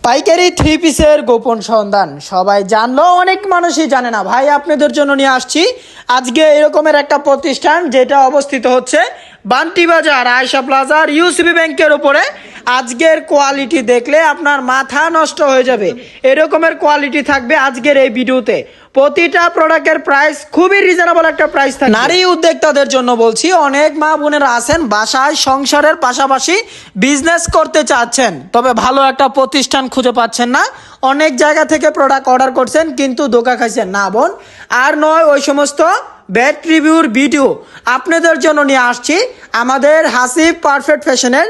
পাইকারি থ্রি পিসের গোপন সন্ধান সবাই জানলো, অনেক মানুষই জানে না। ভাই আপনাদের জন্য নিয়ে আসছি আজকে এরকমের একটা প্রতিষ্ঠান যেটা অবস্থিত হচ্ছে বান্টি বাজার আয়শা প্লাজার ইউসিবি ব্যাংকের উপরে। আজকের কোয়ালিটি দেখলে আপনার মাথা নষ্ট হয়ে যাবে, এরকমের কোয়ালিটি থাকবে আজকের এই ভিডিওতে। প্রতিটা প্রোডাক্টের প্রাইস খুবই রিজনেবল একটা প্রাইস থাকে। নারী উদ্যোক্তাদের জন্য বলছি, অনেক মা বোনেরা আছেন বাসায় সংসারের পাশাপাশি বিজনেস করতে চাচ্ছেন, তবে ভালো একটা প্রতিষ্ঠান খুঁজে পাচ্ছেন না। অনেক জায়গা থেকে প্রোডাক্ট অর্ডার করছেন কিন্তু ধোঁকা খাইছেন না বোন, আর নয় ওই সমস্ত ব্যাড রিভিউর ভিডিও আপনাদের জন্য নিয়ে আসছি। আমাদের হাসিব পারফেক্ট ফ্যাশনের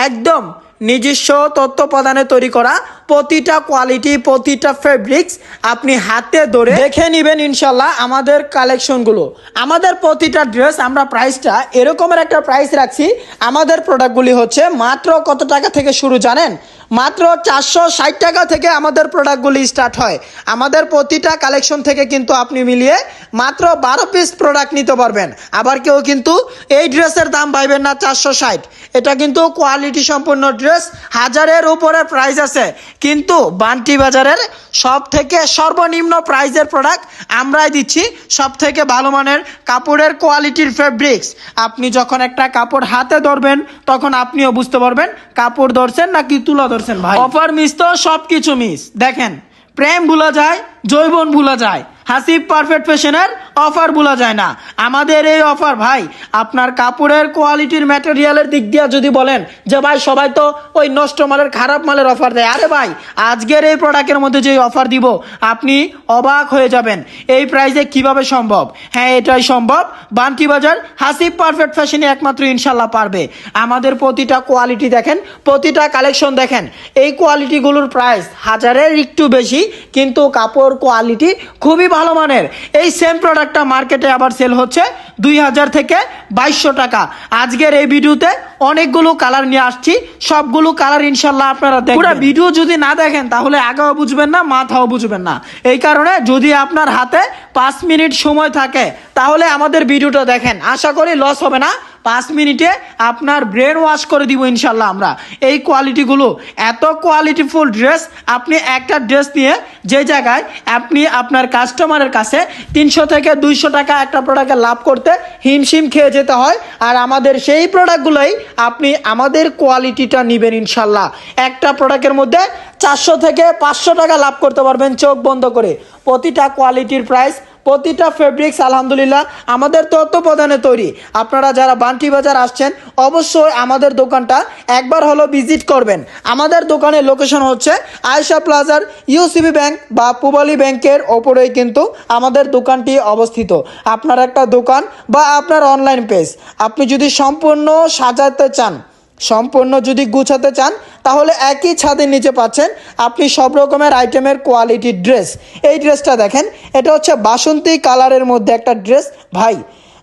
একদম নিজস্ব তত্ত্বাবধানে তৈরি করা প্রতিটা কোয়ালিটি, প্রতিটা ফেব্রিক্স আপনি হাতে ধরে দেখে নেবেন ইনশাল্লাহ। আমাদের কালেকশনগুলো, আমাদের প্রতিটা ড্রেস আমরা প্রাইসটা এরকমের একটা প্রাইস রাখছি। আমাদের প্রোডাক্টগুলি হচ্ছে মাত্র কত টাকা থেকে শুরু জানেন? মাত্র 460 টাকা থেকে আমাদের প্রোডাক্টগুলি স্টার্ট হয়। আমাদের প্রতিটা কালেকশন থেকে কিন্তু আপনি মিলিয়ে মাত্র 12 পিস প্রোডাক্ট নিতে পারবেন। আবার কেউ কিন্তু এই ড্রেসের দাম পাইবেন না 460, এটা কিন্তু কোয়ালিটি সম্পূর্ণ ড্রেস, হাজারের উপরে প্রাইস আছে। কিন্তু বান্টি বাজারের সব থেকে সর্বনিম্ন প্রাইসের প্রোডাক্ট আমরাই দিচ্ছি, সব থেকে ভালো মানের কাপড়ের কোয়ালিটির ফেব্রিক্স। আপনি যখন একটা কাপড় হাতে ধরবেন তখন আপনিও বুঝতে পারবেন কাপড় ধরছেন নাকি তুলা ধরছেন। ভাই অফার মিস তো সব কিছু মিস। দেখেন, প্রেম ভুলা যায়, যৌবন ভুলা যায়, হাসিব পারফেক্ট ফ্যাশনের অফার ভুলা যায় না। আমাদের এই অফার ভাই আপনার কাপড়ের কোয়ালিটির ম্যাটেরিয়ালের দিক দিয়ে যদি বলেন যে ভাই সবাই তো ওই নষ্ট মালের খারাপ মালের অফার দেয়, আরে ভাই আজকের এই প্রোডাক্টের মধ্যে যে অফার দিব আপনি অবাক হয়ে যাবেন। এই প্রাইসে কিভাবে সম্ভব? হ্যাঁ, এটাই সম্ভব। বান্টি বাজার হাসিব পারফেক্ট ফ্যাশনে একমাত্র ইনশাল্লাহ পারবে। আমাদের প্রতিটা কোয়ালিটি দেখেন, প্রতিটা কালেকশন দেখেন, এই কোয়ালিটিগুলোর প্রাইস হাজারের একটু বেশি, কিন্তু কাপড় কোয়ালিটি খুবই ভালো মানের। এই সেম প্রোডাক্টটা মার্কেটে আবার সেল হচ্ছে 2000 থেকে 2200 টাকা। আজকের এই ভিডিওতে অনেকগুলো কালার নিয়ে আসছি, সবগুলো কালার ইনশাল্লাহ আপনারা দেখবেন। পুরো ভিডিও যদি না দেখেন তাহলে আগেও বুঝবেন না, মাথাও বুঝবেন না। এই কারণে যদি আপনার হাতে 5 মিনিট সময় থাকে তাহলে আমাদের ভিডিওটা দেখেন, আশা করি লস হবে না। 5 মিনিটে আপনার ব্রেন ওয়াশ করে দিব ইনশাল্লাহ আমরা। এই কোয়ালিটিগুলো, এত কোয়ালিটিফুল ড্রেস, আপনি একটা ড্রেস নিয়ে যে জায়গায় আপনি আপনার কাস্টমারের কাছে 300 থেকে 200 টাকা একটা প্রোডাক্টে লাভ করতে হিমশিম খেয়ে যেতে হয়, আর আমাদের সেই প্রোডাক্টগুলোই আপনি আমাদের কোয়ালিটিটা নেবেন ইনশাল্লাহ। একটা প্রোডাক্টের মধ্যে 400 থেকে 500 টাকা লাভ করতে পারবেন চোখ বন্ধ করে। প্রতিটা কোয়ালিটির প্রাইস, প্রতিটা ফেব্রিক্স আলহামদুলিল্লাহ আমাদের তত্ত্বাবধানে তৈরি। আপনারা যারা বান্টি বাজার আসছেন অবশ্যই আমাদের দোকানটা একবার হলো ভিজিট করবেন। আমাদের দোকানের লোকেশন হচ্ছে আয়শা প্লাজার ইউসিবি ব্যাংক বা পূবালী ব্যাংকের ওপরেই কিন্তু আমাদের দোকানটি অবস্থিত। আপনার একটা দোকান বা আপনার অনলাইন পেজ আপনি যদি সম্পূর্ণ সাজাতে চান, সম্পূর্ণ যদি গুছাতে চান, তাহলে একই ছাদের নিচে পাচ্ছেন আপনি সব রকমের আইটেমের কোয়ালিটির ড্রেস। এই ড্রেসটা দেখেন, এটা হচ্ছে বাসন্তী কালারের মধ্যে একটা ড্রেস। ভাই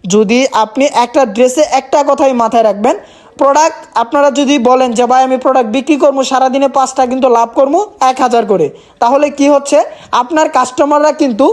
যদি আপনি একটা ড্রেসে একটা কথাই মাথায় রাখবেন, প্রোডাক্ট আপনারা যদি বলেন যে ভাই আমি প্রোডাক্ট বিক্রি করবো সারাদিনে 5টা কিন্তু লাভ করবো 1000 করে, তাহলে কি হচ্ছে আপনার কাস্টমাররা কিন্তু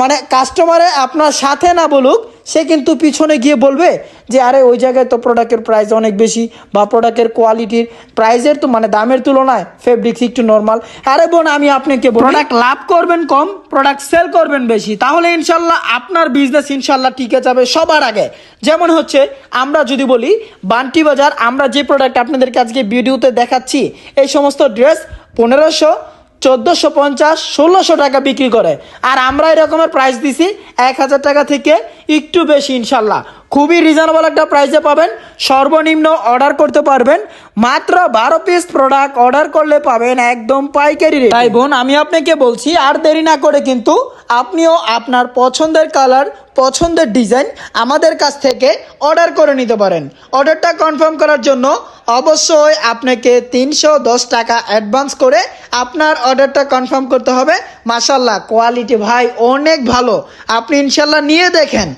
মানে কাস্টমারে আপনার সাথে না বলুক, সে কিন্তু পিছনে গিয়ে বলবে যে আরে ওই জায়গায় তো প্রোডাক্টের প্রাইস অনেক বেশি, বা প্রোডাক্টের কোয়ালিটির প্রাইসের তো মানে দামের তুলনায় ফেব্রিক্স একটু নর্মাল। আরে বোন আমি আপনাকে প্রোডাক্ট লাভ করবেন কম, প্রোডাক্ট সেল করবেন বেশি, তাহলে ইনশাল্লাহ আপনার বিজনেস ইনশাল্লাহ টিকে যাবে সবার আগে। যেমন হচ্ছে আমরা যদি বলি বান্টি বাজার, আমরা যে প্রোডাক্ট আপনাদেরকে আজকে ভিডিওতে দেখাচ্ছি এই সমস্ত ড্রেস 1500, 1450, 1600 টাকা বিক্রি করে, আর আমরা এরকমের প্রাইস দিছি 1000 টাকা থেকে একটু বেশি ইনশাল্লাহ। খুবই রিজনেবল একটা প্রাইসে পাবেন। সর্বনিম্ন অর্ডার করতে পারবেন মাত্র 12 পিস প্রোডাক্ট অর্ডার করলে পাবেন একদম পাইকারি রেট। তাই বোন আমি আপনাকে বলছি আর দেরি না করে কিন্তু আপনিও আপনার পছন্দের কালার, পছন্দের ডিজাইন আমাদের কাছ থেকে অর্ডার করে নিতে পারেন। অর্ডারটা কনফার্ম করার জন্য অবশ্যই আপনাকে 310 টাকা অ্যাডভান্স করে আপনার অর্ডারটা কনফার্ম করতে হবে। মাশাআল্লাহ কোয়ালিটি ভাই অনেক ভালো, আপনি ইনশাল্লাহ নিয়ে দেখেন।